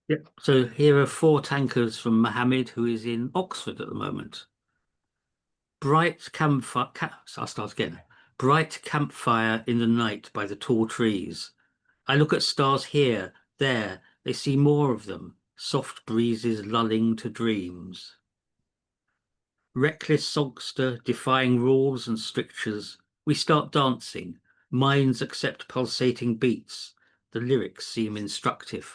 Yep. So here are four tankers from Mohammed, who is in Oxford at the moment. Bright campfire. I'll start again. Bright campfire in the night by the tall trees. I look at stars here, there. They see more of them. Soft breezes lulling to dreams. Reckless songster, defying rules and strictures. We start dancing. Minds accept pulsating beats. The lyrics seem instructive.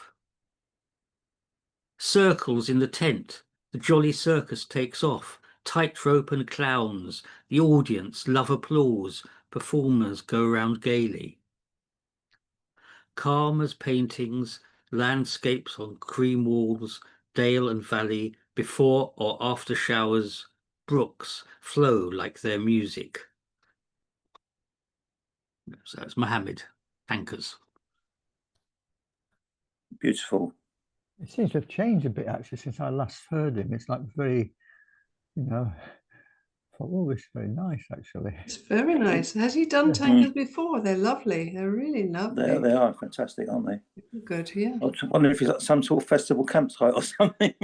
Circles in the tent. The jolly circus takes off. Tightrope and clowns. The audience love applause. Performers go round gaily. Calm as paintings, landscapes on cream walls, dale and valley, before or after showers, brooks flow like their music. So that's Mohammed, Tankers. Beautiful. It seems to have changed a bit actually since I last heard him. It's like very, I thought, oh, this is very nice actually. It's very nice. Has he done tankers before? They're lovely. They're really lovely. They are fantastic, aren't they? Good, yeah. I was wondering if he's at some sort of festival campsite or something.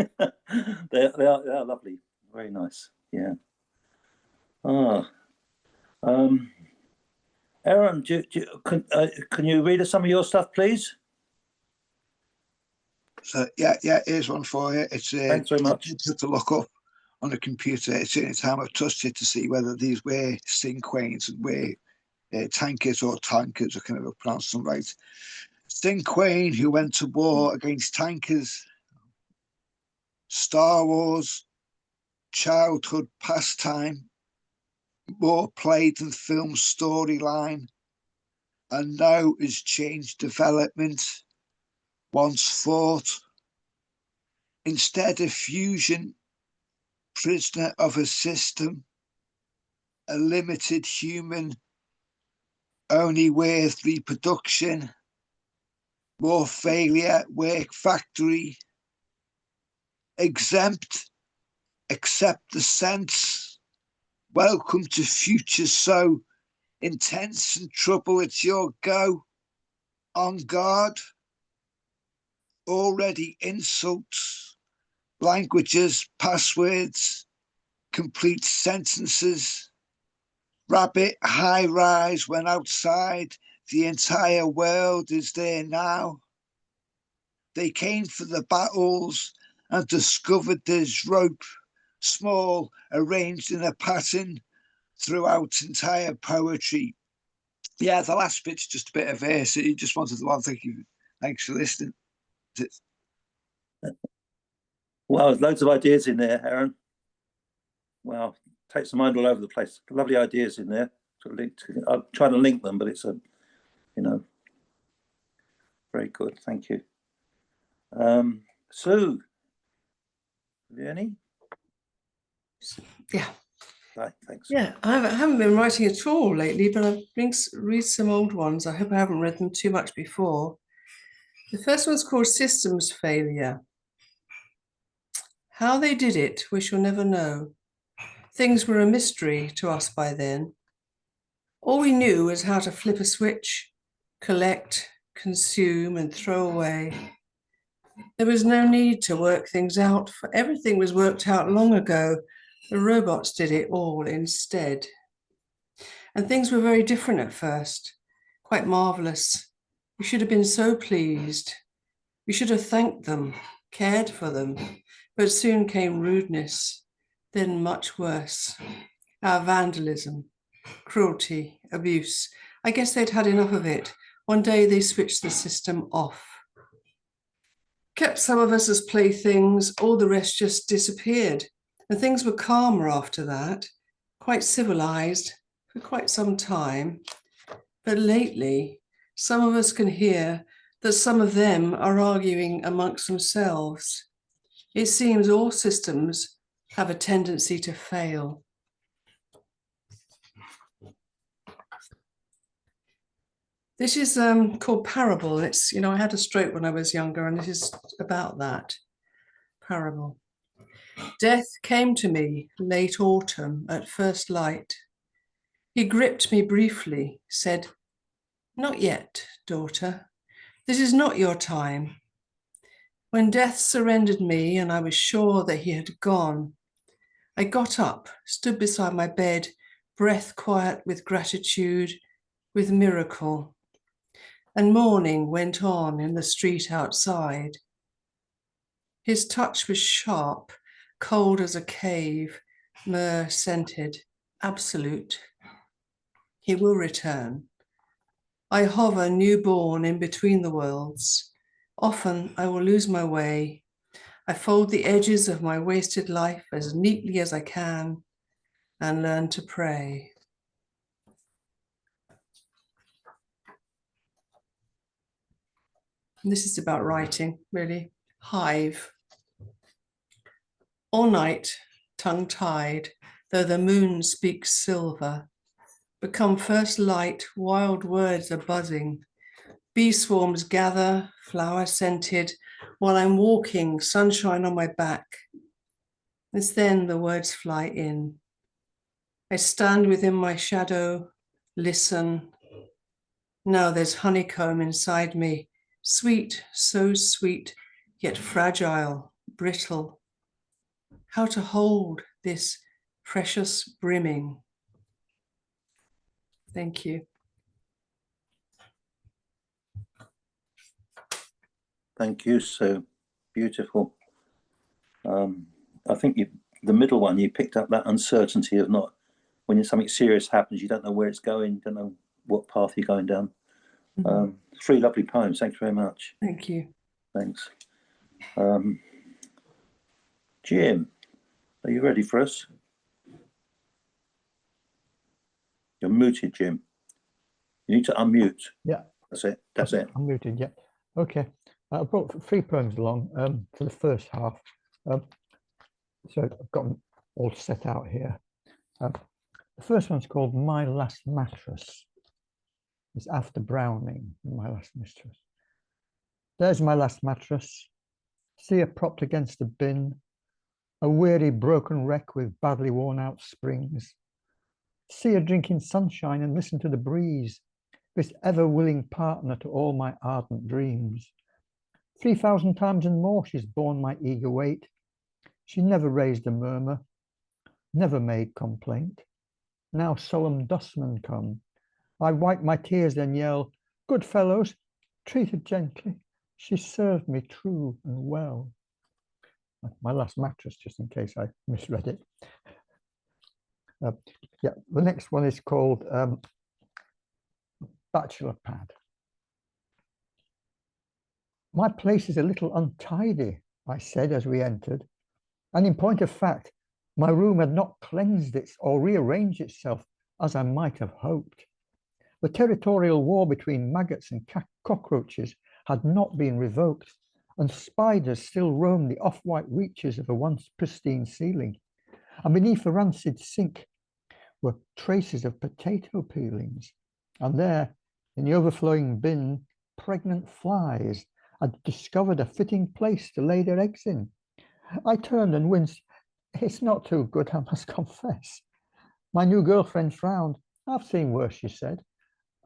they are lovely. Very nice. Yeah. Aaron, can you read us some of your stuff, please? So yeah, here's one for you. It's thanks very much. To look up on the computer. It's in time I've touched it to see whether these were cinquains and were tankers or tankers. I can never pronounce them right. Cinquain who went to war against tankers. Star Wars, childhood pastime, more played than film storyline, and now is changed development. Once fought, instead of fusion, prisoner of a system, a limited human, only worth reproduction, more failure, work factory, exempt, accept the sense, welcome to future so intense and trouble it's your go, on guard, already insults, languages, passwords, complete sentences, rabbit high rise when outside, the entire world is there now. They came for the battles and discovered there's rope, small, arranged in a pattern throughout entire poetry. Yeah, the last bit's just a bit of verse. You just wanted the one. Thank you. Thanks for listening. Wow, there's loads of ideas in there, Aaron. Wow, takes the mind all over the place. Lovely ideas in there. I'm trying to link them, but it's very good. Thank you. Sue, have you any? Yeah. Right, thanks. Yeah, I haven't been writing at all lately, but I've read some old ones. I hope I haven't read them too much before. The first one's called Systems Failure. How they did it, we shall never know. Things were a mystery to us by then. All we knew was how to flip a switch, collect, consume, and throw away. There was no need to work things out, for everything was worked out long ago. The robots did it all instead. And things were very different at first, quite marvelous. We should have been so pleased. We should have thanked them, cared for them, but soon came rudeness, then much worse. Our vandalism, cruelty, abuse. I guess they'd had enough of it. One day they switched the system off. Kept some of us as playthings, all the rest just disappeared. And things were calmer after that, quite civilized for quite some time. But lately, some of us can hear that some of them are arguing amongst themselves. It seems all systems have a tendency to fail. This is called Parable. It's, I had a stroke when I was younger, and this is about that. Parable. Death came to me late autumn at first light. He gripped me briefly, said, "Not yet, daughter. This is not your time." When death surrendered me and I was sure that he had gone, I got up, stood beside my bed, breath quiet with gratitude, with miracle. And morning went on in the street outside. His touch was sharp, cold as a cave, myrrh scented, absolute. He will return. I hover newborn in between the worlds. Often I will lose my way. I fold the edges of my wasted life as neatly as I can and learn to pray. And this is about writing, really. Hive. All night, tongue-tied, though the moon speaks silver, become first light, wild words are buzzing. Bee swarms gather, flower-scented, while I'm walking, sunshine on my back. It's then the words fly in. I stand within my shadow, listen. Now there's honeycomb inside me, sweet, so sweet, yet fragile, brittle. How to hold this precious brimming. Thank you. Thank you, Sue. Beautiful. I think the middle one, you picked up that uncertainty of not, when something serious happens, you don't know where it's going, you don't know what path you're going down. Three lovely poems. Thank you very much. Thank you. Thanks. Jim, are you ready for us? You're muted, Jim. You need to unmute. Yeah. That's it. That's it. I'm muted, yeah. Okay. I brought 3 poems along for the first half. So I've got them all set out here. The first one's called My Last Mattress. It's after Browning, My Last Mistress. There's my last mattress. See her propped against a bin, a weary broken wreck with badly worn out springs. See her drinking sunshine and listen to the breeze, this ever-willing partner to all my ardent dreams. 3,000 times and more she's borne my eager weight. She never raised a murmur, never made complaint. Now solemn dustmen come. I wipe my tears, then yell, good fellows, treat her gently. She served me true and well. My last mattress, just in case I misread it. Yeah, the next one is called Bachelor Pad. My place is a little untidy, I said as we entered. And in point of fact, my room had not cleansed it or rearranged itself as I might have hoped. The territorial war between maggots and cockroaches had not been revoked, and spiders still roamed the off-white reaches of a once pristine ceiling. And beneath the rancid sink were traces of potato peelings. And there, in the overflowing bin, pregnant flies had discovered a fitting place to lay their eggs in. I turned and winced. It's not too good, I must confess. My new girlfriend frowned. I've seen worse, she said,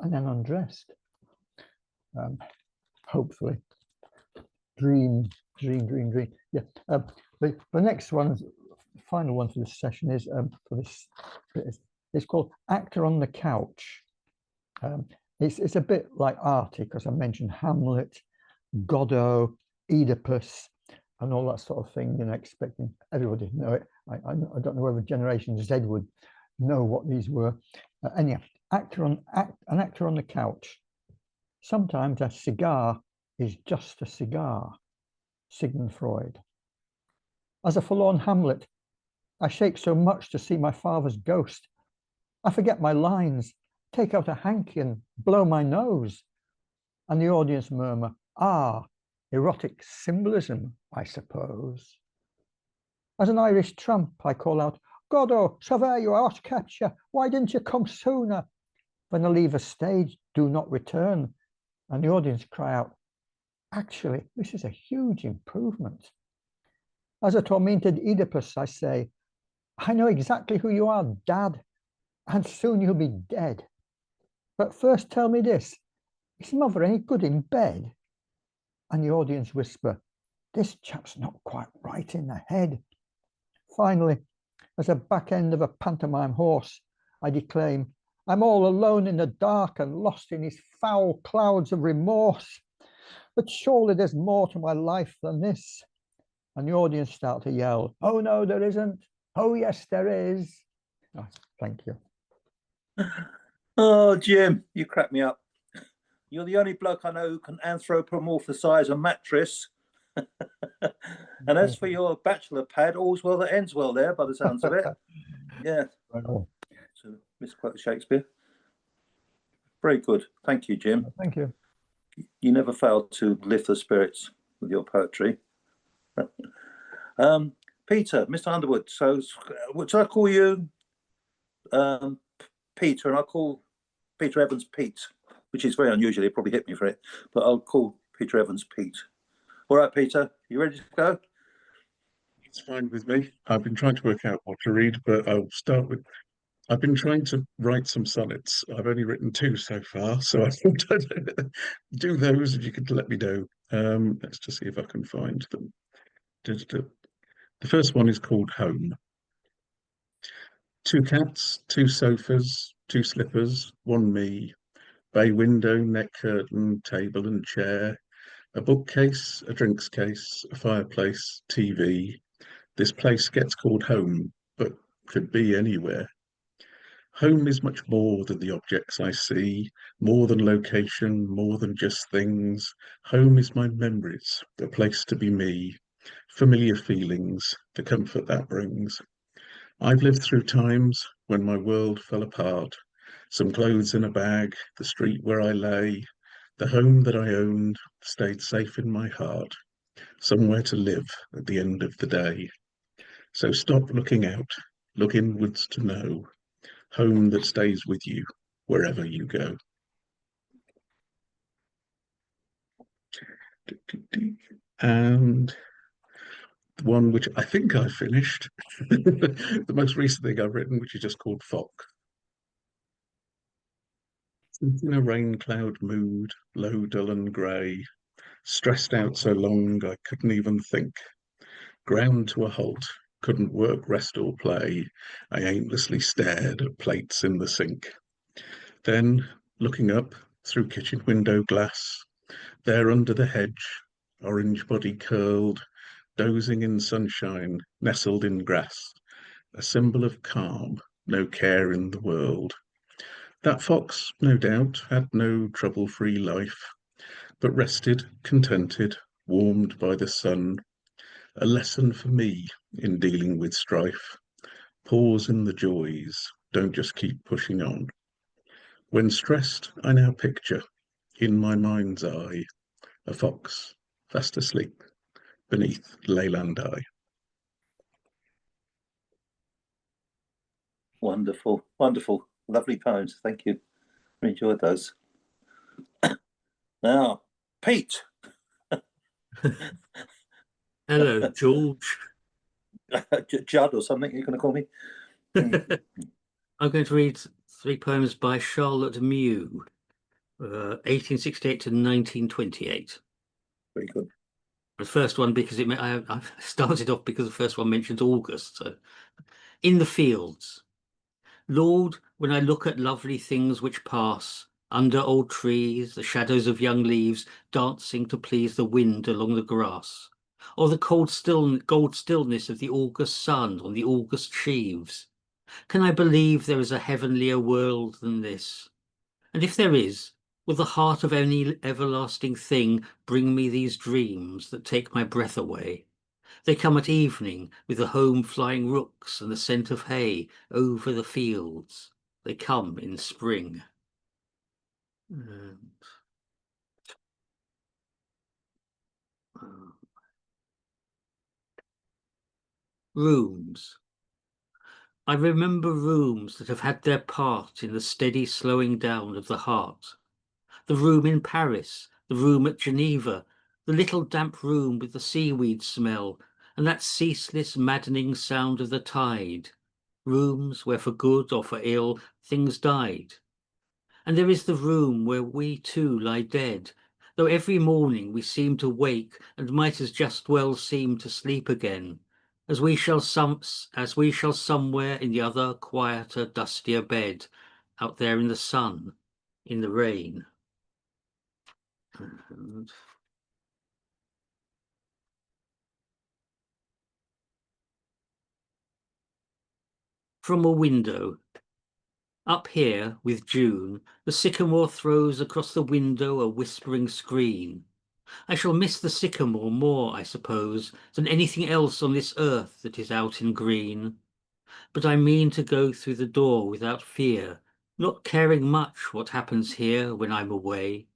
and then undressed. Hopefully. Dream. Yeah. The next one, the final one for this session is for this. It's called Actor on the Couch. It's a bit like Artie because I mentioned Hamlet, Godot, Oedipus, and all that sort of thing. You know, expecting everybody to know it. I don't know whether Generation Z would know what these were. Anyhow, an actor on the couch. Sometimes a cigar is just a cigar. Sigmund Freud. As a forlorn Hamlet, I shake so much to see my father's ghost. I forget my lines, take out a hanky and blow my nose. And the audience murmur, ah, erotic symbolism, I suppose. As an Irish tramp, I call out, Godot, Savere, you arch capture, why didn't you come sooner? When I leave a stage, do not return. And the audience cry out, actually, this is a huge improvement. As a tormented Oedipus, I say, I know exactly who you are, Dad, and soon you'll be dead. But first tell me this, is Mother any good in bed? And the audience whisper, this chap's not quite right in the head. Finally, as a back end of a pantomime horse, I declaim, I'm all alone in the dark and lost in his foul clouds of remorse. But surely there's more to my life than this. And the audience start to yell, oh no, there isn't. Oh yes, there is. Oh, thank you. Oh, Jim, you crack me up. You're the only bloke I know who can anthropomorphisize a mattress. And as for your bachelor pad, all's well that ends well there, by the sounds of it. Yeah. Well, So, misquote Shakespeare. Very good. Thank you, Jim. thank you. You never fail to lift the spirits with your poetry. Peter, Mr. Underwood. So, what should I call you? Peter, and I'll call Peter Evans Pete, which is very unusual. He'll probably hit me for it, but I'll call Peter Evans Pete. All right, Peter, you ready to go? It's fine with me. I've been trying to work out what to read, but I'll start with. I've been trying to write some sonnets. I've only written 2 so far, so I thought I'd do those if you could let me know. Let's just see if I can find them. The first one is called Home. 2 cats, 2 sofas, 2 slippers, 1 me, bay window, neck curtain, table and chair, a bookcase, a drinks case, a fireplace, TV. This place gets called home, but could be anywhere. Home is much more than the objects I see, more than location, more than just things. Home is my memories, a place to be me, familiar feelings, the comfort that brings. I've lived through times when my world fell apart, some clothes in a bag, the street where I lay, the home that I owned stayed safe in my heart, somewhere to live at the end of the day. So stop looking out, look inwards to know, home that stays with you wherever you go. And the one which I think I finished, the most recent thing I've written, which is just called Fog. In a rain cloud mood, low, dull and grey, stressed out so long I couldn't even think, ground to a halt, couldn't work, rest or play, I aimlessly stared at plates in the sink. Then, looking up through kitchen window glass, there under the hedge, orange body curled, dozing in sunshine, nestled in grass, a symbol of calm, no care in the world. That fox, no doubt, had no trouble-free life, but rested, contented, warmed by the sun. A lesson for me in dealing with strife. Pause in the joys, don't just keep pushing on. When stressed, I now picture, in my mind's eye, a fox fast asleep beneath Leyland Eye. Wonderful, wonderful, lovely poems. Thank you. I enjoyed those. Now, Pete. Hello, George. Judd or something you're going to call me? I'm going to read 3 poems by Charlotte Mew, 1868 to 1928. Very good. The first one, because I started off because the first one mentions August. So, in the fields. Lord, when I look at lovely things which pass, under old trees, the shadows of young leaves dancing to please the wind along the grass, or the gold stillness of the August sun on the August sheaves, can I believe there is a heavenlier world than this? And if there is, will the heart of any everlasting thing bring me these dreams that take my breath away? They come at evening with the home flying rooks and the scent of hay over the fields. They come in spring. Rooms. I remember rooms that have had their part in the steady slowing down of the heart. The room in Paris, the room at Geneva, the little damp room with the seaweed smell, and that ceaseless maddening sound of the tide. Rooms where for good or for ill things died. And there is the room where we too lie dead, though every morning we seem to wake and might as just well seem to sleep again, as we shall somewhere in the other quieter, dustier bed, out there in the sun, in the rain. And from a window. Up here, with June, the sycamore throws across the window a whispering screen. I shall miss the sycamore more, I suppose, than anything else on this earth that is out in green. But I mean to go through the door without fear, not caring much what happens here when I'm away.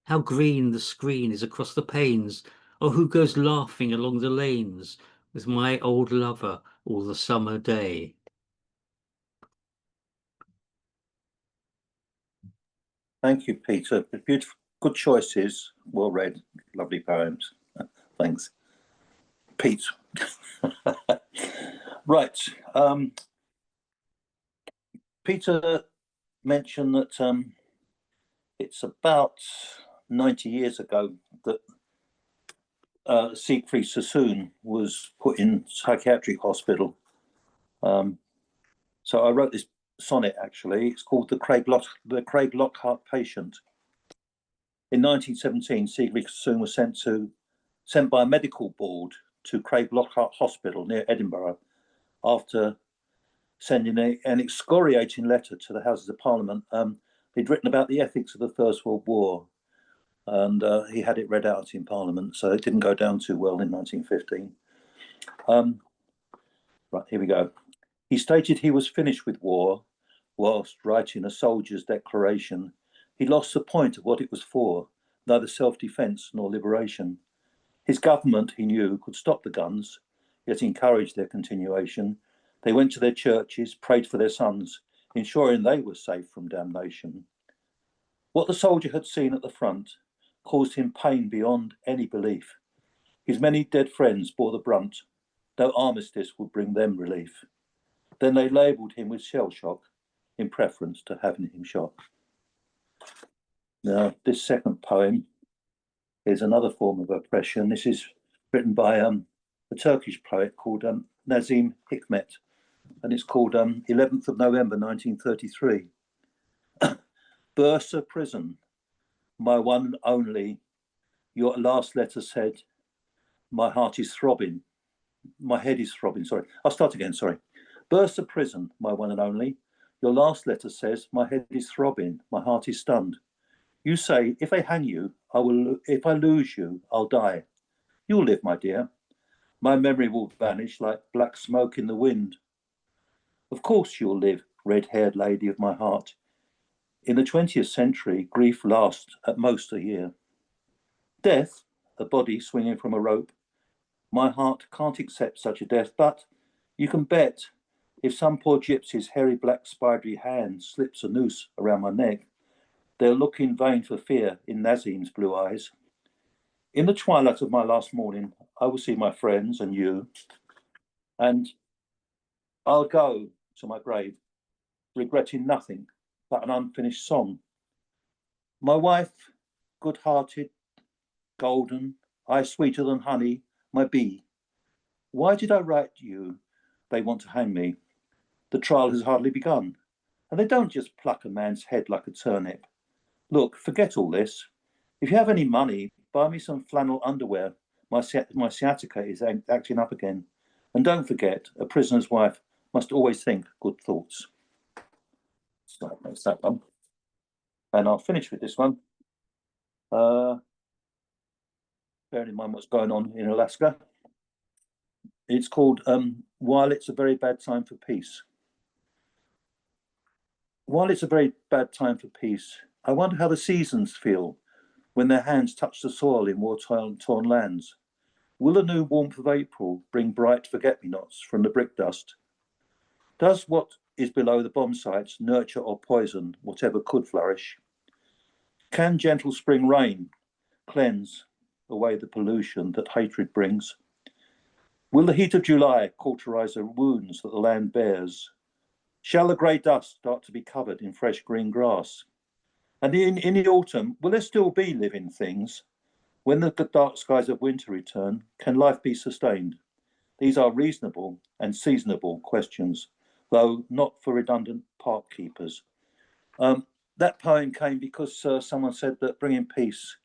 How green the screen is across the panes, or who goes laughing along the lanes with my old lover all the summer day. Thank you, Peter. Beautiful, good choices. Well read. Lovely poems. Thanks, Pete. Right. Peter mentioned that it's about 90 years ago that Siegfried Sassoon was put in psychiatric hospital. So I wrote this sonnet, actually. It's called The Craig Lockhart Patient. In 1917, Siegfried Sassoon was sent by a medical board to Craig Lockhart Hospital near Edinburgh after sending an excoriating letter to the Houses of Parliament. He'd written about the ethics of the First World War, and he had it read out in Parliament, so it didn't go down too well in 1915. Right, here we go. He stated he was finished with war whilst writing a soldier's declaration. He lost the point of what it was for, neither self-defence nor liberation. His government, he knew, could stop the guns, yet encouraged their continuation. They went to their churches, prayed for their sons, ensuring they were safe from damnation. What the soldier had seen at the front caused him pain beyond any belief. His many dead friends bore the brunt. No armistice would bring them relief. Then they labelled him with shell shock in preference to having him shot. Now, this second poem is another form of oppression. This is written by a Turkish poet called Nazim Hikmet, and it's called 11th of November 1933. Bursa prison, my one and only, your last letter said, my heart is throbbing, my head is throbbing, sorry. I'll start again, sorry. Bursa prison, my one and only, your last letter says, my head is throbbing, my heart is stunned. You say, if I hang you, if I lose you, I'll die. You'll live, my dear. My memory will vanish like black smoke in the wind. Of course you'll live, red-haired lady of my heart. In the 20th century, grief lasts at most a year. Death, a body swinging from a rope. My heart can't accept such a death, but you can bet if some poor gypsy's hairy black spidery hand slips a noose around my neck, they'll look in vain for fear in Nazim's blue eyes. In the twilight of my last morning, I will see my friends and you, and I'll go to my grave, regretting nothing but an unfinished song. My wife, good-hearted, golden, eyes sweeter than honey, my bee. Why did I write you they want to hang me? The trial has hardly begun, and they don't just pluck a man's head like a turnip. Look, forget all this. If you have any money, buy me some flannel underwear. My sciatica is acting up again. And don't forget, a prisoner's wife must always think good thoughts. So that's that one. And I'll finish with this one. Bearing in mind what's going on in Alaska. It's called While It's a Very Bad Time for Peace. While it's a very bad time for peace, I wonder how the seasons feel when their hands touch the soil in war-torn lands. Will the new warmth of April bring bright forget-me-nots from the brick dust? Does what is below the bomb sites nurture or poison whatever could flourish? Can gentle spring rain cleanse away the pollution that hatred brings? Will the heat of July cauterize the wounds that the land bears? Shall the grey dust start to be covered in fresh green grass? And in the autumn, will there still be living things? When the dark skies of winter return, can life be sustained? These are reasonable and seasonable questions, though not for redundant park keepers. That poem came because someone said that bringing peace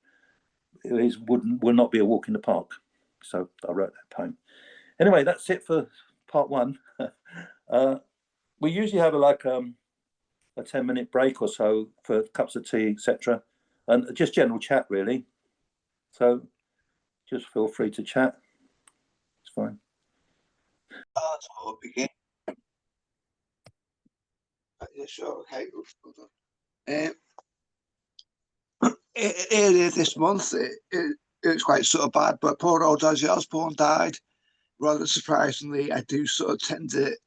will not be a walk in the park. So I wrote that poem. Anyway, that's it for part one. We usually have a 10-minute break or so for cups of tea, etc. And just general chat, really. So just feel free to chat. It's fine. I'll begin. Yeah, sure. Okay. Earlier this month, it was quite sort of bad, but poor old Ozzy Osbourne died. Rather surprisingly, I do sort of tend to,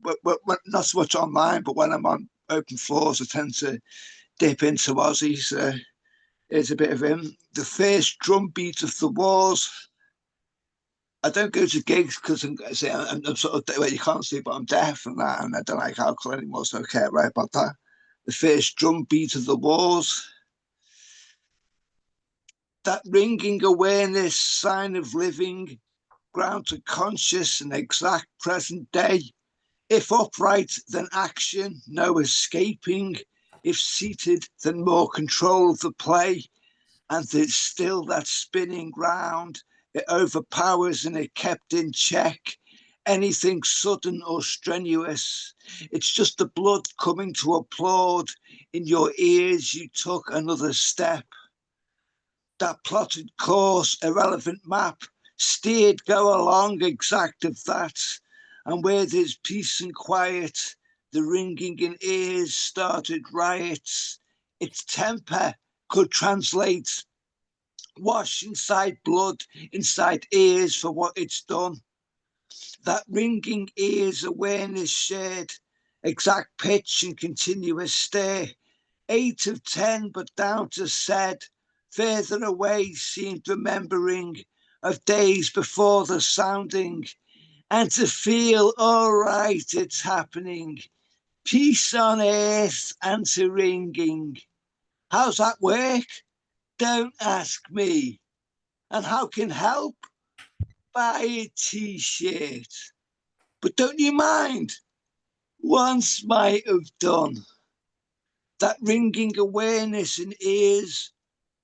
but not so much online, but when I'm on open floors, I tend to dip into Ozzy's. Here's a bit of him. The first drum beat of the wars. I don't go to gigs because I'm sort of, well, you can't see, but I'm deaf and that, and I don't like alcohol anymore, so I can't write about that. The first drum beat of the wars. That ringing awareness, sign of living, ground to conscious and exact present day. If upright, then action, no escaping. If seated, then more control of the play. And there's still that spinning round. It overpowers and it kept in check. Anything sudden or strenuous, it's just the blood coming to applaud. In your ears, you took another step. That plotted course, irrelevant map, steered, go along, exact of that. And where there's peace and quiet, the ringing in ears started riots. Its temper could translate, wash inside blood, inside ears for what it's done. That ringing ears awareness shared, exact pitch and continuous stare. 8 of 10, but down to said. Further away seemed remembering of days before the sounding, and to feel, all right, it's happening. Peace on earth and to ringing. How's that work? Don't ask me. And how can help? Buy a t-shirt. But don't you mind? Once might have done. That ringing awareness in ears,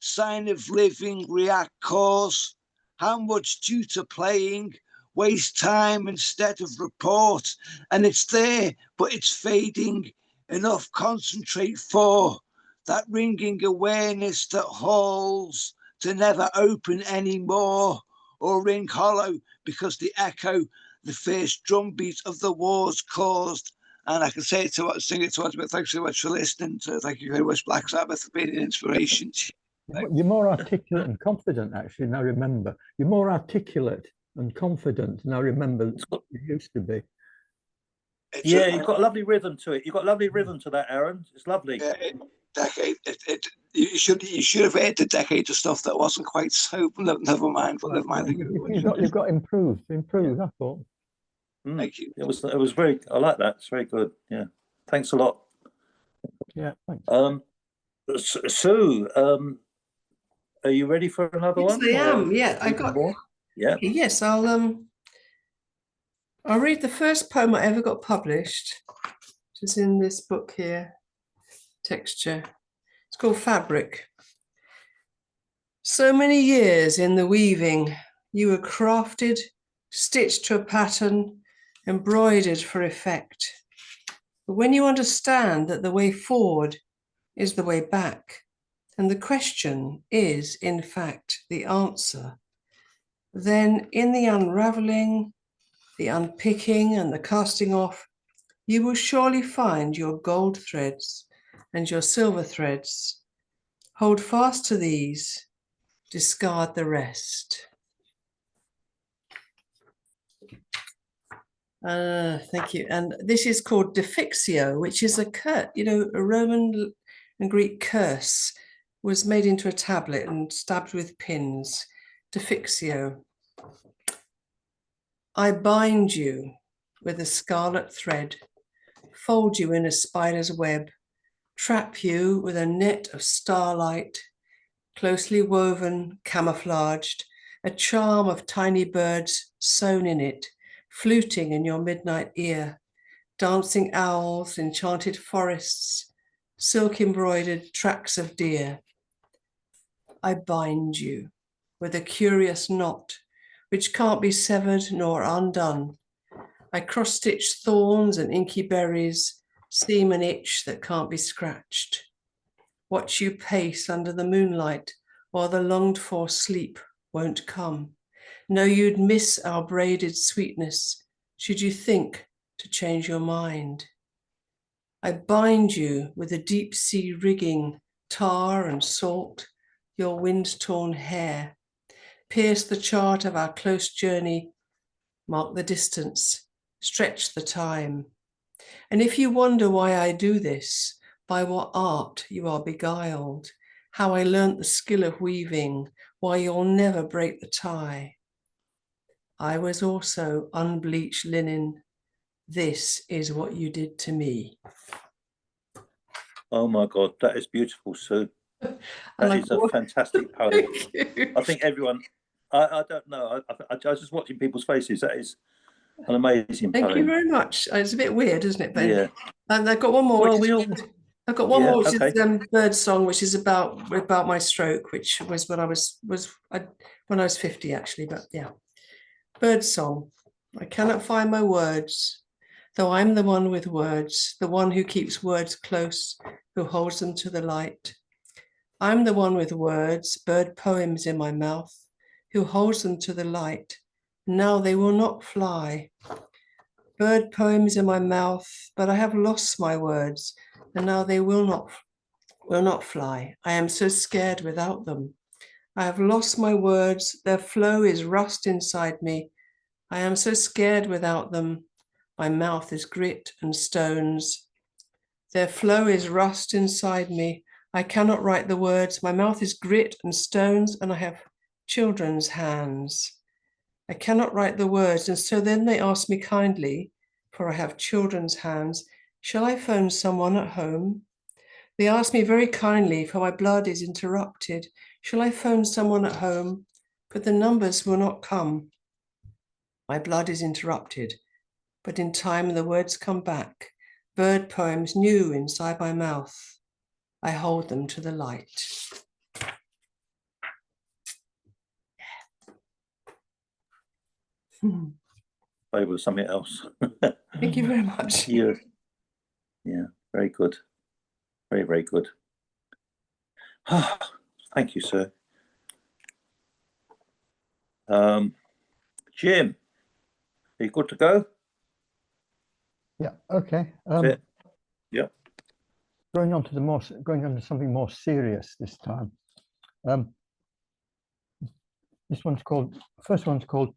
sign of living, react cause, how much due to playing, waste time instead of report, and it's there, but it's fading, enough concentrate for, that ringing awareness that halls to never open anymore, or ring hollow because the echo, the first drumbeat of the wars caused. And I can say it to sing it towards, but thanks so much for listening. Thank you very much, Black Sabbath, for being an inspiration. You're more articulate and confident, actually, now remember. You're more articulate and confident, now remember, than you used to be. Yeah, you've got a lovely rhythm to it. You've got a lovely rhythm to that, Aaron. It's lovely. Yeah, decade. You should have heard the decade of stuff that wasn't quite so. Never mind. But never mind. You've got improved. I thought. Thank you. It was very. I like that. It's very good. Yeah. Thanks a lot. Yeah. Thanks. Sue, are you ready for another Yes, one? I am. Yeah, I got. More? Yeah. Yes, I'll read the first poem I ever got published, which is in this book here, Texture. It's called Fabric. So many years in the weaving, you were crafted, stitched to a pattern, embroidered for effect. But when you understand that the way forward is the way back, and the question is, in fact, the answer, then in the unraveling, the unpicking and the casting off, you will surely find your gold threads and your silver threads. Hold fast to these, discard the rest. Thank you. And this is called Defixio, which is a Roman and Greek curse was made into a tablet and stabbed with pins. Defixio. I bind you with a scarlet thread, fold you in a spider's web, trap you with a net of starlight, closely woven, camouflaged, a charm of tiny birds sewn in it, fluting in your midnight ear, dancing owls, enchanted forests, silk embroidered tracks of deer. I bind you with a curious knot, which can't be severed nor undone. I cross-stitch thorns and inky berries, seam an itch that can't be scratched. Watch you pace under the moonlight while the longed-for sleep won't come. Know you'd miss our braided sweetness should you think to change your mind. I bind you with a deep-sea rigging, tar and salt, your wind-torn hair. Pierce the chart of our close journey, mark the distance, stretch the time. And if you wonder why I do this, by what art you are beguiled, how I learnt the skill of weaving, why you'll never break the tie. I was also unbleached linen. This is what you did to me. Oh my God, that is beautiful, Sue. And That I is a thought- fantastic poem. Thank you. I think everyone, I don't know, I was just watching people's faces. That is an amazing Thank you poem. very much. It's a bit weird, isn't it? But Yeah. and I've got one more. Well, which we is- all, I've got one Yeah, more, which okay. is Bird Song, which is about my stroke, which was when I was 50 actually. But yeah, Bird Song. I cannot find my words, though I'm the one with words, the one who keeps words close, who holds them to the light. I'm the one with words, bird poems in my mouth, who holds them to the light. Now they will not fly. Bird poems in my mouth, but I have lost my words, and now they will not fly. I am so scared without them. I have lost my words, their flow is rust inside me. I am so scared without them. My mouth is grit and stones. Their flow is rust inside me. I cannot write the words. My mouth is grit and stones, and I have children's hands. I cannot write the words, and so then they ask me kindly, for I have children's hands, shall I phone someone at home? They ask me very kindly, for my blood is interrupted. Shall I phone someone at home? But the numbers will not come. My blood is interrupted, but in time the words come back. Bird poems new inside my mouth. I hold them to the light. play with something else. Thank you very much. Yeah, very good. Very, very good. Thank you, sir. Jim, are you good to go? Yeah. Okay. That's it. Yeah. Going on to something more serious this time. First one's called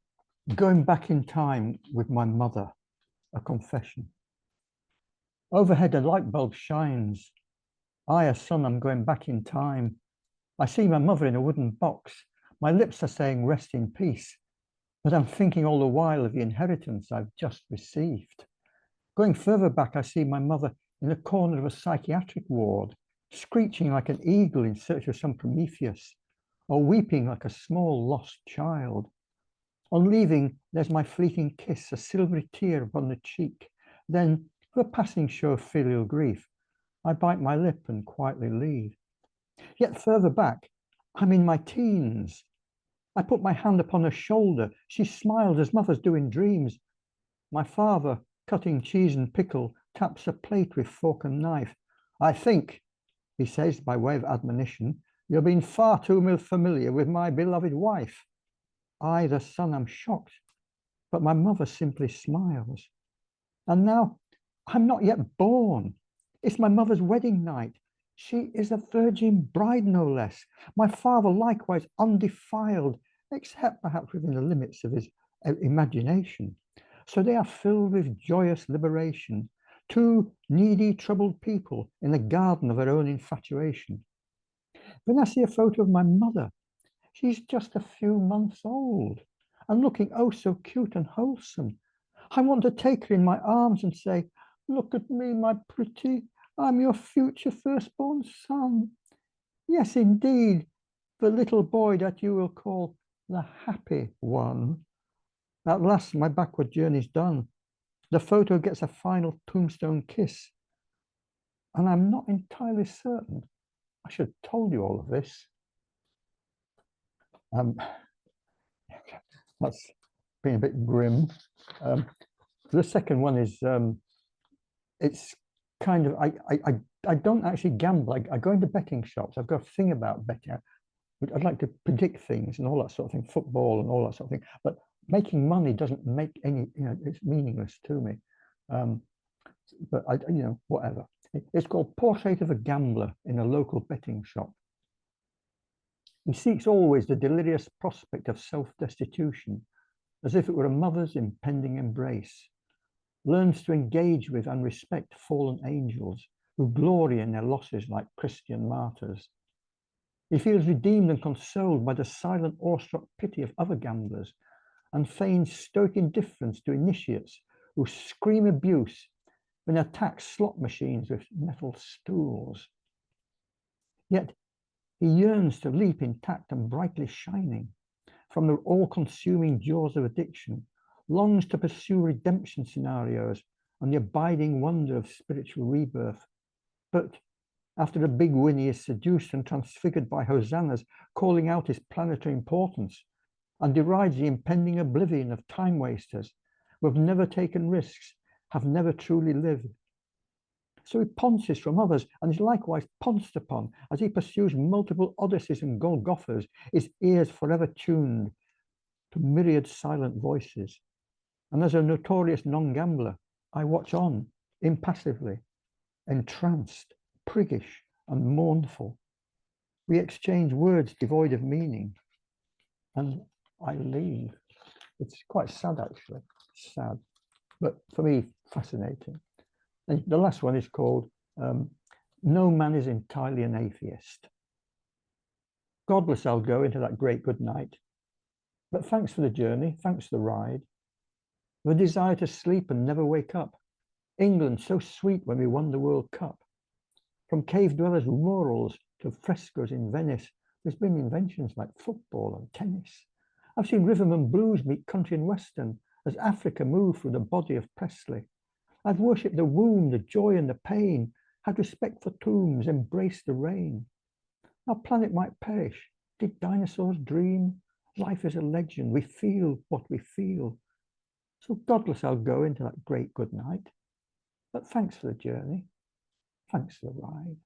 Going Back in Time with My Mother, a confession. Overhead, a light bulb shines. I, a son, am going back in time. I see my mother in a wooden box. My lips are saying rest in peace, but I'm thinking all the while of the inheritance I've just received. Going further back, I see my mother in a corner of a psychiatric ward, screeching like an eagle in search of some Prometheus, or weeping like a small lost child. On leaving, there's my fleeting kiss, a silvery tear upon the cheek. Then, for a passing show of filial grief, I bite my lip and quietly leave. Yet further back, I'm in my teens. I put my hand upon her shoulder. She smiles as mothers do in dreams. My father, cutting cheese and pickle, taps a plate with fork and knife. I think, he says by way of admonition, you've been far too familiar with my beloved wife. I, the son, am shocked, but my mother simply smiles. And now I'm not yet born. It's my mother's wedding night. She is a virgin bride, no less. My father, likewise undefiled, except perhaps within the limits of his imagination. So they are filled with joyous liberation, two needy, troubled people in a garden of their own infatuation. Then I see a photo of my mother. She's just a few months old and looking oh so cute and wholesome. I want to take her in my arms and say, look at me, my pretty, I'm your future firstborn son. Yes, indeed, the little boy that you will call the happy one. At last, my backward journey's done. The photo gets a final tombstone kiss. And I'm not entirely certain. I should have told you all of this. That's been a bit grim. The second one is, it's kind of, I don't actually gamble. I go into betting shops. I've got a thing about betting. I'd like to predict things and all that sort of thing, football and all that sort of thing. But making money doesn't make any, it's meaningless to me. But whatever. It's called Portrait of a Gambler in a Local Betting Shop. He seeks always the delirious prospect of self-destitution, as if it were a mother's impending embrace. Learns to engage with and respect fallen angels who glory in their losses like Christian martyrs. He feels redeemed and consoled by the silent awestruck pity of other gamblers and feigns stoic indifference to initiates who scream abuse when they attack slot machines with metal stools. Yet he yearns to leap intact and brightly shining from the all-consuming jaws of addiction, longs to pursue redemption scenarios and the abiding wonder of spiritual rebirth. But after a big win, he is seduced and transfigured by hosannas calling out his planetary importance and derides the impending oblivion of time wasters who have never taken risks, have never truly lived. So he ponces from others and is likewise pounced upon as he pursues multiple odysseys and Golgothas, his ears forever tuned to myriad silent voices. And as a notorious non-gambler, I watch on impassively, entranced, priggish and mournful. We exchange words devoid of meaning and I leave. It's quite sad, actually, sad, but for me, fascinating. And the last one is called No Man is Entirely an Atheist. Godless I'll go into that great good night, but thanks for the journey, thanks for the ride. The desire to sleep and never wake up. England so sweet when we won the World Cup. From cave dwellers' murals to frescoes in Venice, there's been inventions like football and tennis. I've seen rhythm and blues meet country and western as Africa moved through the body of Presley. I've worshipped the womb, the joy and the pain, had respect for tombs, embraced the rain. Our planet might perish. Did dinosaurs dream? Life is a legend. We feel what we feel. So godless I'll go into that great good night. But thanks for the journey. Thanks for the ride.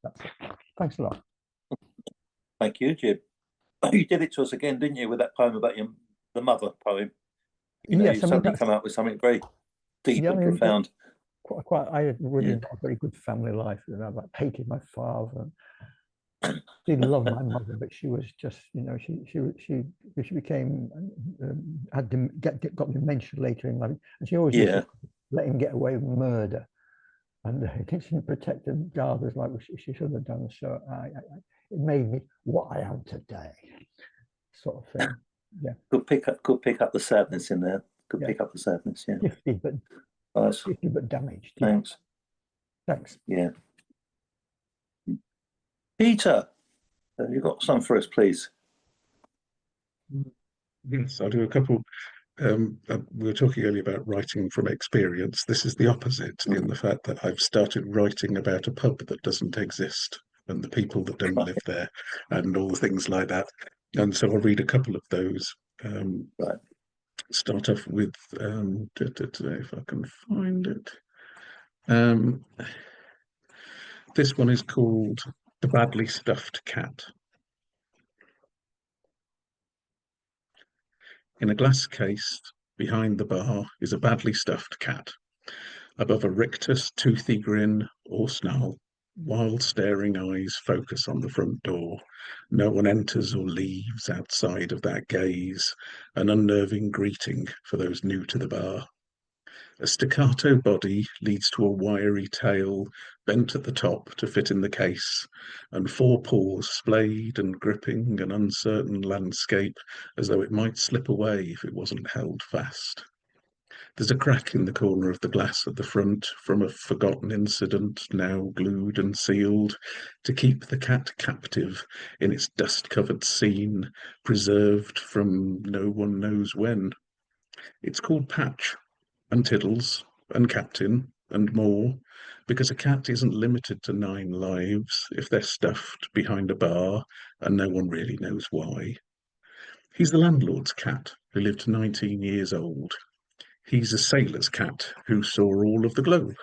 That's it. Thanks a lot. Thank you, Jim. You did it to us again, didn't you, with that poem about the mother poem? Yes, you suddenly come out with something very deep and profound. I had really not a very good family life. I hated my father. Did love my mother, but she was just, she became got dementia later in life, and she always used to let him get away with murder, and she didn't protect and guard us like she should have done. So it made me what I am today, sort of thing. Yeah. Could pick up the sadness in there. Could pick up the sadness. Yeah. Gifted but damaged. Yeah. Thanks. Thanks. Yeah. Peter, you've got some for us, please. Yes, I'll do a couple. We were talking earlier about writing from experience. This is the opposite in the fact that I've started writing about a pub that doesn't exist and the people that don't live there and all the things like that. And so I'll read a couple of those. Right. Start off with, if I can find it. This one is called The Badly Stuffed Cat. In a glass case behind the bar is a badly stuffed cat. Above a rictus, toothy grin or snarl, wild staring eyes focus on the front door. No one enters or leaves outside of that gaze, an unnerving greeting for those new to the bar. A staccato body leads to a wiry tail bent at the top to fit in the case, and four paws splayed and gripping an uncertain landscape as though it might slip away if it wasn't held fast. There's a crack in the corner of the glass at the front from a forgotten incident, now glued and sealed, to keep the cat captive in its dust-covered scene, preserved from no one knows when. It's called Patch, and Tiddles, and Captain, and more, because a cat isn't limited to 9 lives if they're stuffed behind a bar and no one really knows why. He's the landlord's cat who lived 19 years old. He's a sailor's cat who saw all of the globe.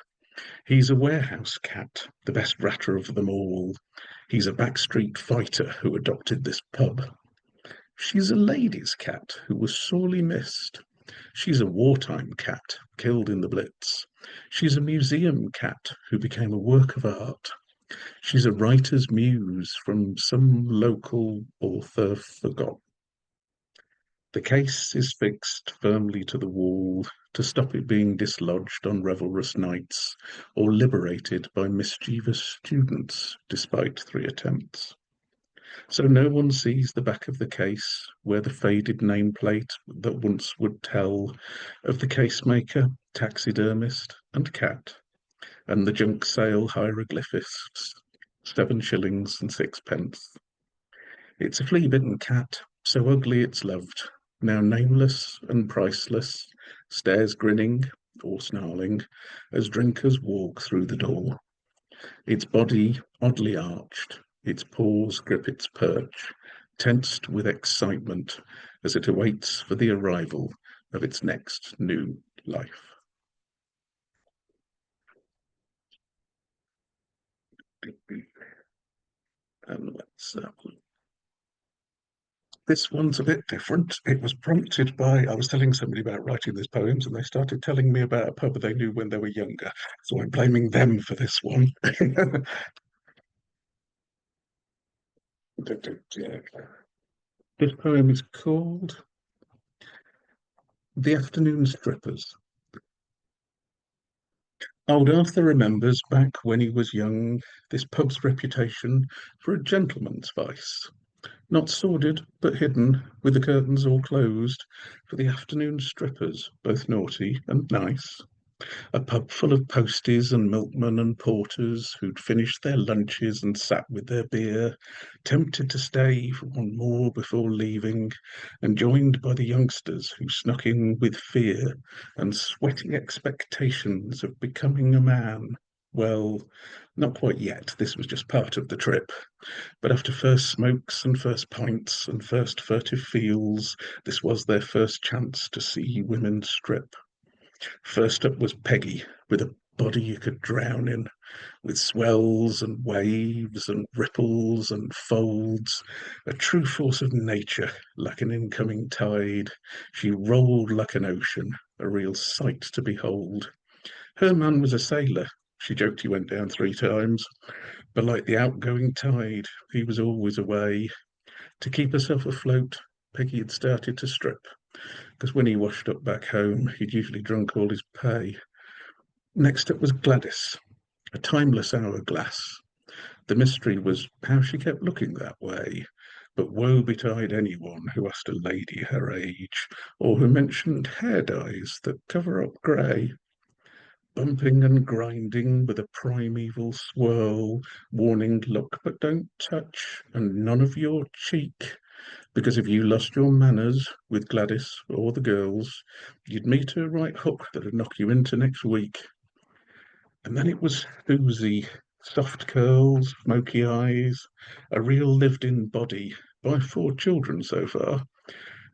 He's a warehouse cat, the best ratter of them all. He's a backstreet fighter who adopted this pub. She's a ladies' cat who was sorely missed. She's a wartime cat killed in the Blitz. She's a museum cat who became a work of art. She's a writer's muse from some local author forgot. The case is fixed firmly to the wall to stop it being dislodged on revelrous nights or liberated by mischievous students despite 3 attempts. So no one sees the back of the case where the faded nameplate that once would tell of the casemaker, taxidermist and cat, and the junk sale hieroglyphics, 7 shillings and 6 pence. It's a flea-bitten cat, so ugly it's loved, now nameless and priceless, stares grinning or snarling as drinkers walk through the door. Its body oddly arched, its paws grip its perch, tensed with excitement as it awaits for the arrival of its next new life. And let's this one's a bit different. It was prompted by, I was telling somebody about writing these poems and they started telling me about a pub they knew when they were younger. So I'm blaming them for this one. This poem is called The Afternoon Strippers. Old Arthur remembers back when he was young this pub's reputation for a gentleman's vice. Not sordid, but hidden, with the curtains all closed, for the afternoon strippers, both naughty and nice. A pub full of posties and milkmen and porters who'd finished their lunches and sat with their beer, tempted to stay for one more before leaving, and joined by the youngsters who snuck in with fear and sweating expectations of becoming a man. Well, not quite yet, this was just part of the trip. But after first smokes and first pints and first furtive feels, this was their first chance to see women strip. First up was Peggy, with a body you could drown in, with swells and waves and ripples and folds, a true force of nature, like an incoming tide. She rolled like an ocean, a real sight to behold. Her man was a sailor. She joked he went down 3 times, but like the outgoing tide, he was always away. To keep herself afloat, Peggy had started to strip, because when he washed up back home, he'd usually drunk all his pay. Next up was Gladys, a timeless hourglass. The mystery was how she kept looking that way, but woe betide anyone who asked a lady her age, or who mentioned hair dyes that cover up grey. Bumping and grinding with a primeval swirl, warning, look but don't touch, and none of your cheek. Because if you lost your manners with Gladys or the girls, you'd meet a right hook that'd knock you into next week. And then it was Susie, soft curls, smoky eyes, a real lived-in body by 4 children so far,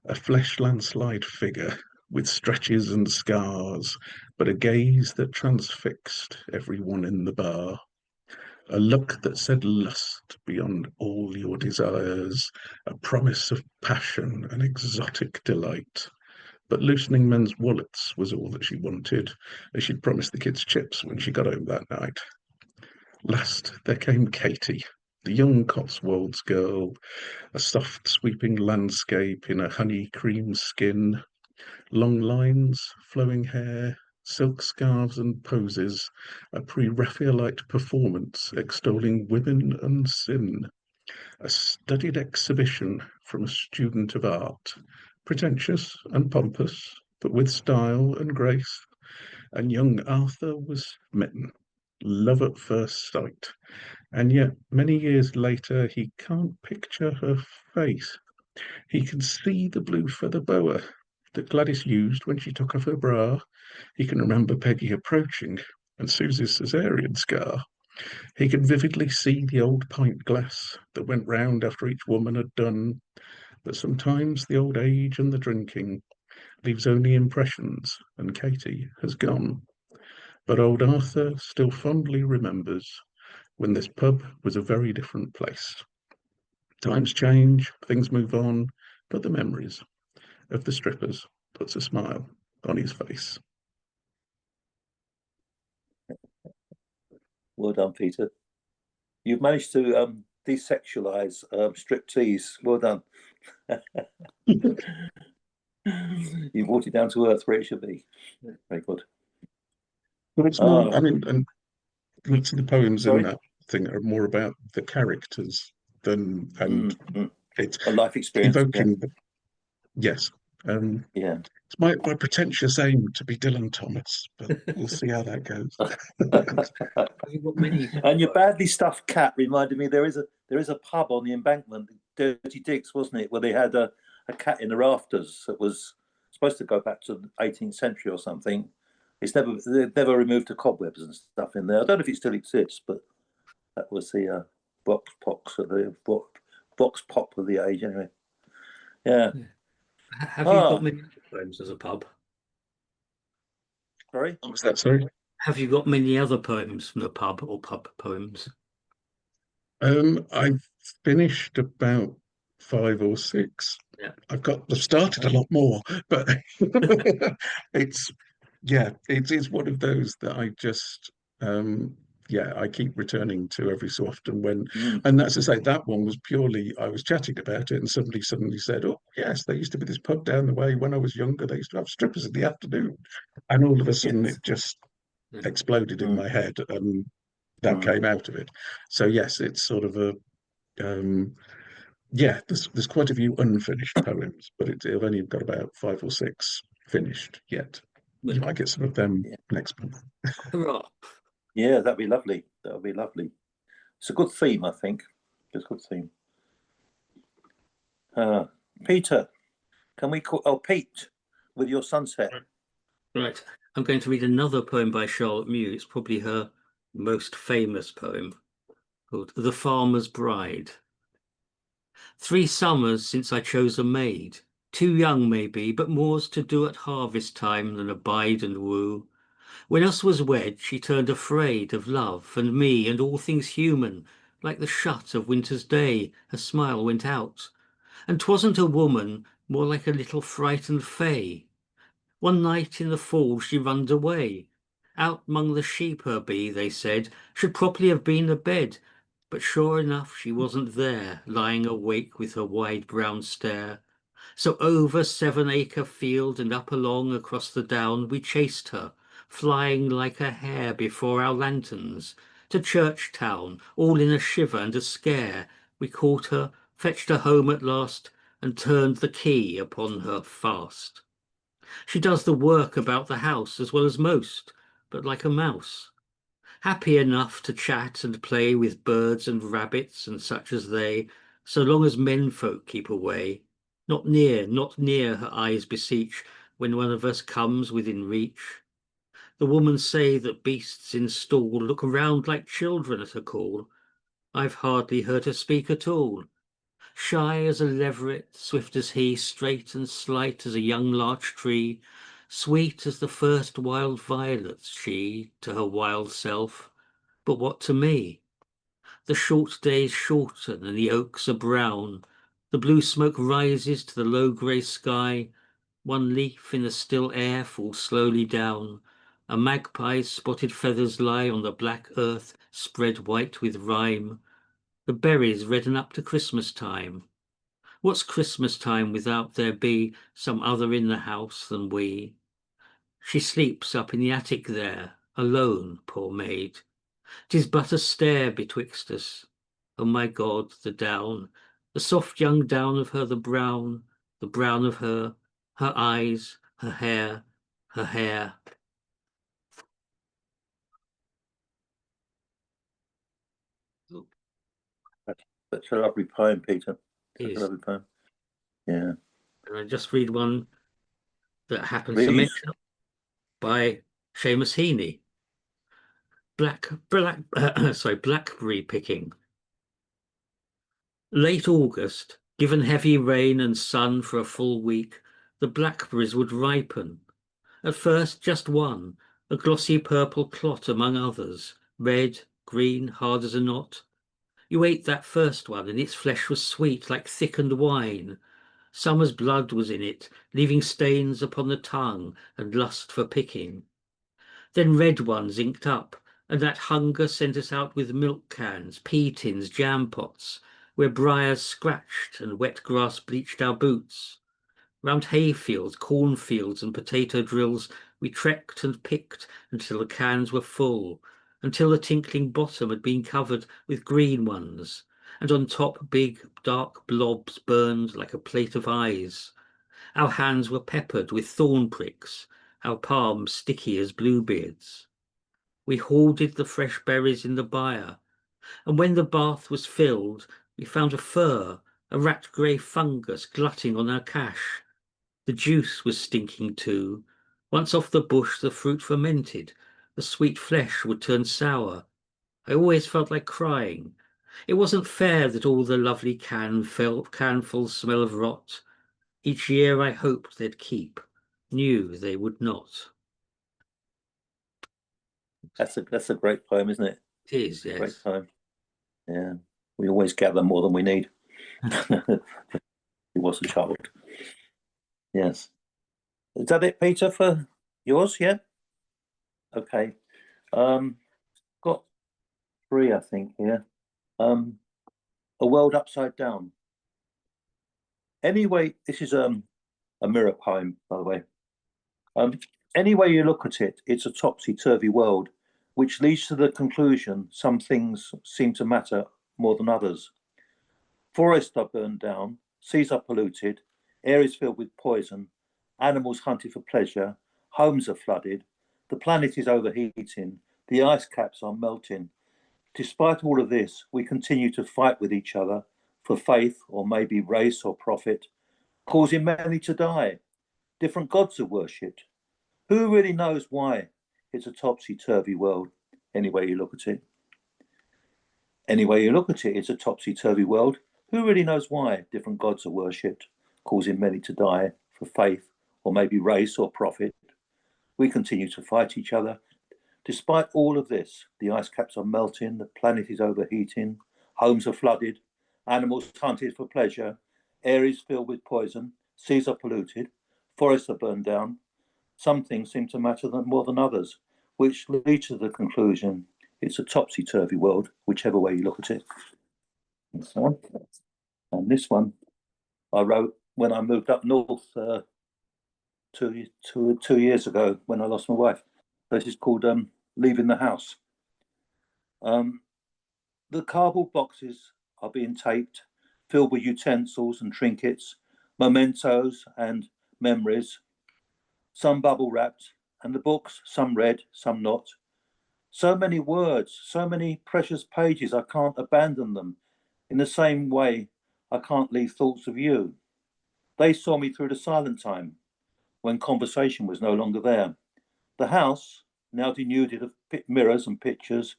a flesh landslide figure with stretches and scars, but a gaze that transfixed everyone in the bar. A look that said lust beyond all your desires, a promise of passion and exotic delight. But loosening men's wallets was all that she wanted, as she'd promised the kids chips when she got home that night. Last there came Katie, the young Cotswolds girl, a soft sweeping landscape in a honey cream skin, long lines, flowing hair, silk scarves and poses, a pre-Raphaelite performance extolling women and sin, a studied exhibition from a student of art, pretentious and pompous, but with style and grace. And young Arthur was smitten, love at first sight. And yet, many years later, he can't picture her face. He can see the blue feather boa that Gladys used when she took off her bra. He can remember Peggy approaching and Susie's cesarean scar. He can vividly see the old pint glass that went round after each woman had done. But sometimes the old age and the drinking leaves only impressions, and Katie has gone. But old Arthur still fondly remembers when this pub was a very different place. Times change, things move on, but the memories of the strippers puts a smile on his face. Well done, Peter. You've managed to desexualize striptease. Well done. You brought it down to earth where it should be. Very good. But it's more, Oh. I mean, and lots of the poems Sorry? in that thing are more about the characters than, and it's A life experience. evoking the, yes. Yeah. It's my pretentious aim to be Dylan Thomas, but we'll see how that goes. Have you got many? And your badly stuffed cat reminded me there is a pub on the Embankment, Dirty Dick's, wasn't it, where they had a cat in the rafters that was supposed to go back to the 18th century or something. They've never removed the cobwebs and stuff in there. I don't know if it still exists, but that was the vox pop of the age anyway. Yeah. Have you got many poems as a pub? Sorry? What was that, sorry? Have you got many other poems from the pub or pub poems? I've finished about 5 or 6. Yeah. I've started a lot more, but it's one of those that I just I keep returning to every so often when, and that's to say that one was purely, I was chatting about it and somebody suddenly said, oh yes, there used to be this pub down the way when I was younger, they used to have strippers in the afternoon, and all of a sudden it just exploded in my head and that came out of it. So yes, it's sort of a there's quite a few unfinished poems, but I've only got about 5 or 6 finished yet. You might get some of them next month. Hurrah. Yeah, that'd be lovely. That would be lovely. It's a good theme, I think. It's a good theme. Peter, can we call? Oh, Pete, with your sunset. Right. I'm going to read another poem by Charlotte Mew. It's probably her most famous poem, called The Farmer's Bride. 3 summers since I chose a maid, too young maybe, but more's to do at harvest time than abide and woo. When us was wed, she turned afraid of love and me and all things human, like the shut of winter's day, her smile went out. And 'twasn't a woman, more like a little frightened fay. One night in the fall she runned away. Out 'mong the sheep her be, they said, should probably have been abed, but sure enough she wasn't there, lying awake with her wide brown stare. So over 7-acre field and up along across the down we chased her, flying like a hare before our lanterns, to Church Town, all in a shiver and a scare. We caught her, fetched her home at last, and turned the key upon her fast. She does the work about the house as well as most, but like a mouse. Happy enough to chat and play with birds and rabbits and such as they, so long as menfolk keep away. Not near, her eyes beseech, when one of us comes within reach. The woman say that beasts in stall look round like children at her call. I've hardly heard her speak at all. Shy as a leveret, swift as he, straight and slight as a young larch tree, sweet as the first wild violets, she to her wild self. But what to me? The short days shorten and the oaks are brown. The blue smoke rises to the low grey sky. One leaf in the still air falls slowly down. A magpie's spotted feathers lie on the black earth spread white with rime. The berries redden up to Christmas time. What's Christmas time without there be some other in the house than we? She sleeps up in the attic there, alone, poor maid. 'Tis but a stair betwixt us. Oh my God, the down, the soft young down of her, the brown of her, her eyes, her hair, her hair. That's a lovely poem, Peter. Such a Is. lovely poem. Yeah. And I just read one that happens to Read. mention by Seamus Heaney. Blackberry picking. Late August, given heavy rain and sun for a full week, the blackberries would ripen. At first, just one, a glossy purple clot among others, red, green, hard as a knot. You ate that first one, and its flesh was sweet like thickened wine. Summer's blood was in it, leaving stains upon the tongue and lust for picking. Then red ones inked up, and that hunger sent us out with milk cans, pea tins, jam pots, where briars scratched and wet grass bleached our boots. Round hayfields, cornfields, and potato drills, we trekked and picked until the cans were full, until the tinkling bottom had been covered with green ones, and on top big, dark blobs burned like a plate of eyes. Our hands were peppered with thorn pricks, our palms sticky as bluebeards. We hoarded the fresh berries in the byre, and when the bath was filled, we found a fur, a rat-grey fungus glutting on our cash. The juice was stinking too. Once off the bush, the fruit fermented. The sweet flesh would turn sour. I always felt like crying. It wasn't fair that all the lovely canfuls smell of rot. Each year I hoped they'd keep, knew they would not. That's a great poem, isn't it? It is, Great yes. poem. Yeah. We always gather more than we need. He was a child. Yes. Is that it, Peter, for yours? Yeah. Okay. Got 3, I think, here. A World Upside Down. Anyway, this is a mirror poem, by the way. Any way you look at it, it's a topsy-turvy world, which leads to the conclusion some things seem to matter more than others. Forests are burned down, seas are polluted, air is filled with poison, animals hunted for pleasure, homes are flooded, the planet is overheating, the ice caps are melting. Despite all of this, we continue to fight with each other for faith or maybe race or profit, causing many to die. Different gods are worshipped. Who really knows why it's a topsy-turvy world, any way you look at it? Any way you look at it, it's a topsy-turvy world. Who really knows why different gods are worshipped, causing many to die for faith or maybe race or profit? We continue to fight each other. Despite all of this, the ice caps are melting, the planet is overheating, homes are flooded, animals hunted for pleasure, air is filled with poison, seas are polluted, forests are burned down. Some things seem to matter more than others, which leads to the conclusion it's a topsy-turvy world, whichever way you look at it. And so on. And this one I wrote when I moved up north 2 years ago when I lost my wife. This is called Leaving the House. The cardboard boxes are being taped, filled with utensils and trinkets, mementos and memories, some bubble wrapped, and the books, some read, some not. So many words, so many precious pages, I can't abandon them. In the same way, I can't leave thoughts of you. They saw me through the silent time, when conversation was no longer there. The house, now denuded of mirrors and pictures,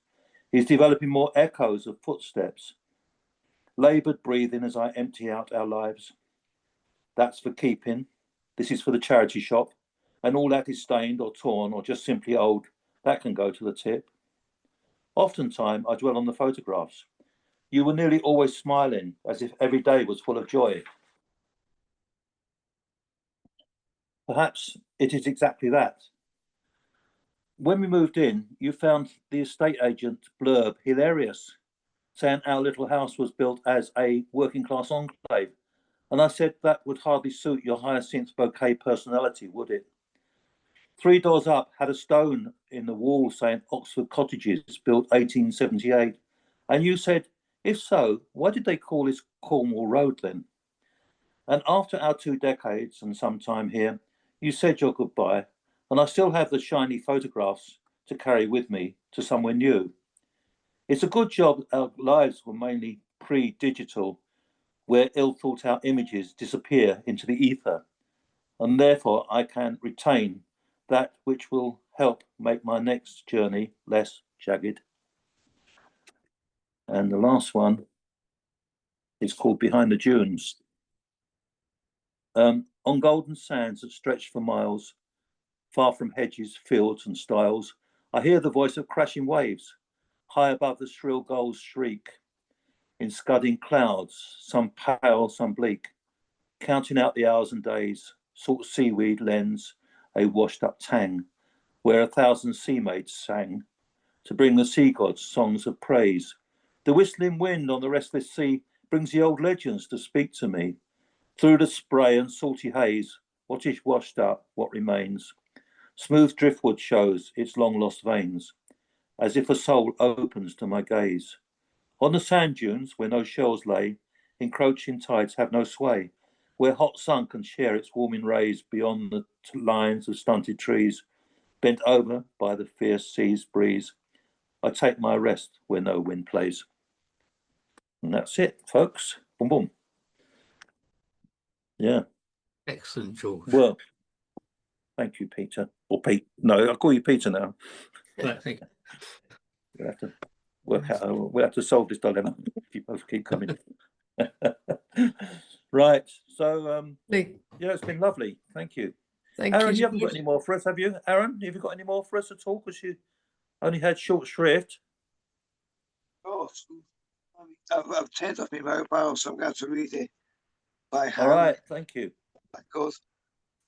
is developing more echoes of footsteps, laboured breathing as I empty out our lives. That's for keeping. This is for the charity shop. And all that is stained or torn or just simply old, that can go to the tip. Oftentimes, I dwell on the photographs. You were nearly always smiling, as if every day was full of joy. Perhaps it is exactly that. When we moved in, you found the estate agent blurb hilarious, saying our little house was built as a working class enclave. And I said that would hardly suit your hyacinth bouquet personality, would it? 3 doors up had a stone in the wall saying Oxford Cottages, built 1878. And you said, if so, why did they call this Cornwall Road then? And after our 2 decades and some time here, You said your goodbye, and I still have the shiny photographs to carry with me to somewhere new. It's a good job our lives were mainly pre-digital, where ill-thought-out images disappear into the ether, and therefore I can retain that which will help make my next journey less jagged. And the last one is called Behind the Dunes. On golden sands that stretch for miles, far from hedges, fields and stiles, I hear the voice of crashing waves, high above the shrill gulls' shriek, in scudding clouds, some pale, some bleak, counting out the hours and days, salt seaweed lends a washed-up tang, where 1,000 sea maids sang, to bring the sea gods songs of praise. The whistling wind on the restless sea brings the old legends to speak to me. Through the spray and salty haze, what is washed up, what remains? Smooth driftwood shows its long-lost veins, as if a soul opens to my gaze. On the sand dunes, where no shells lay, encroaching tides have no sway, where hot sun can share its warming rays beyond the lines of stunted trees, bent over by the fierce sea's breeze, I take my rest where no wind plays. And that's it, folks. Boom, boom. Yeah. Excellent, George. Well, thank you, Peter. Or Pete. No, I'll call you Peter now. Right, thank you. We'll have to work out. We'll have to solve this dilemma if you both keep coming. Right. So, Lovely. yeah, it's been lovely. Thank you. Thank Aaron, you. you haven't got any more for us, have you? Aaron, have you got any more for us at all? Because you only had short shrift. Oh, I've turned off my mobile, so I'm going to read it by hand. All right. Thank you. God,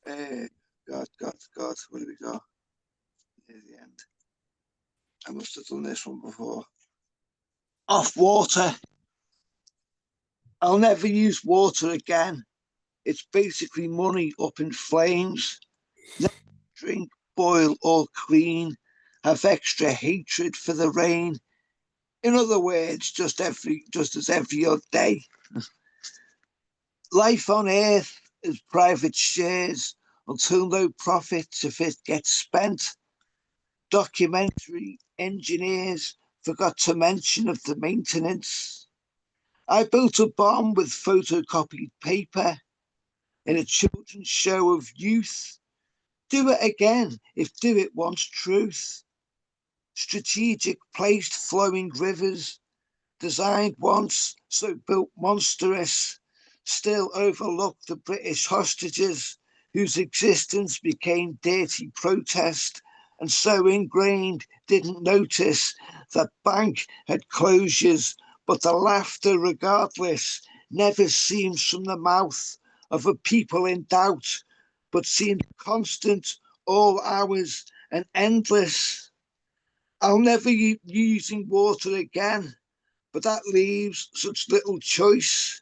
where do we go? Near the end. I must have done this one before. Off water. I'll never use water again. It's basically money up in flames. Never drink, boil, or clean. Have extra hatred for the rain. In other words, just as every other day. Life on earth is private shares until no profits if it gets spent. Documentary engineers forgot to mention of the maintenance. I built a bomb with photocopied paper in a children's show of youth. Do it again if do it wants truth. Strategic placed flowing rivers, designed once so built monstrous, still overlook the British hostages whose existence became dirty protest and so ingrained didn't notice that bank had closures, but the laughter regardless never seems from the mouth of a people in doubt, but seemed constant all hours and endless. I'll never use using water again, but that leaves such little choice,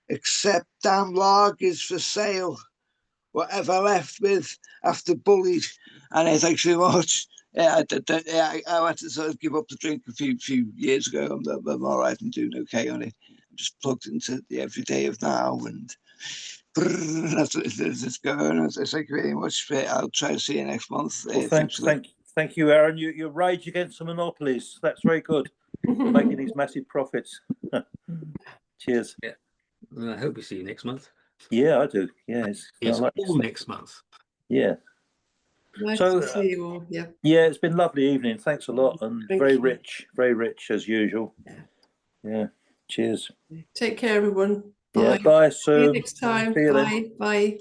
except damn lagers for sale, whatever left with after bullied. And thanks very much. Yeah, I had to sort of give up the drink a few years ago. I'm all right and doing okay on it. I'm just plugged into the everyday of now, and that's what it's going. Thank you very much. I'll try to see you next month. Well, thank you, Aaron. You rage against the monopolies. That's very good. Making these massive profits. Cheers. Yeah. Well, I hope we see you next month. Yeah, I do. Yes. Yes, I like all this. next month. Yeah. Nice So, to see you all. Yeah. Yeah, it's been a lovely evening. Thanks a lot, and Thank very you. rich as usual. Yeah. Yeah. Cheers. Take care, everyone. Yeah. Bye. Bye, See you Sue. next time. See you then. Bye. Bye.